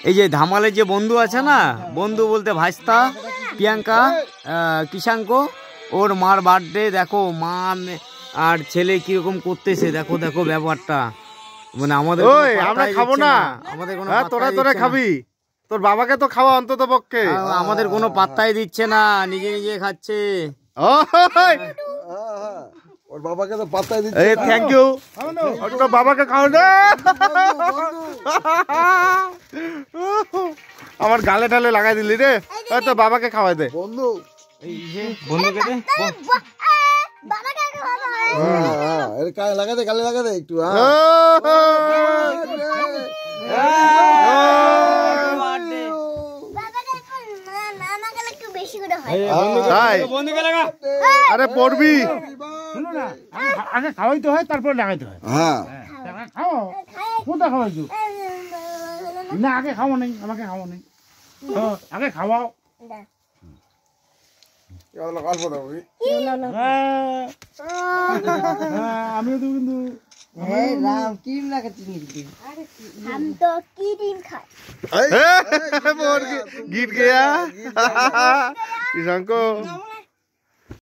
এই যে ধামালের যে বন্ধু আছে না, বন্ধু বলতে ভাইস্তা প্রিয়াঙ্কা কিষাঙ্ক, ওর মার বার্থডে। দেখো মা আর ছেলে কিরকম করতেছে, দেখো দেখো ব্যাপারটা। মানে আমাদের আমরা খাবো না, আমাদের কোনো তোরা খাবি, তোর বাবাকে তো খাওয়া অন্তত পক্ষে। আমাদের কোনো পাত্তাই দিচ্ছে না, নিজে নিজে খাচ্ছে। ওর বাবাকে তো পাত্তাই দিচ্ছে। Thank you. তোর বাবাকে খাও না, আমার গালে টালে লাগাই দিলি রে। তোর বাবাকে খাওয়াই দে বন্ধু, বন্ধুকে দে, লাগা দে, গালে লাগা দে একটু। আরে পড়বি আগে খাওয়াইতে হয়, তারপর লাগাইতে হয়। হ্যাঁ খাও, কোনটা খাওয়াইছো না? আগে খাওয়া নেই, আমাকে খাওয়া নেই, আগে খাওয়াও। আমিও তো কিন্তু গীত গেয়া কিষাঙ্ক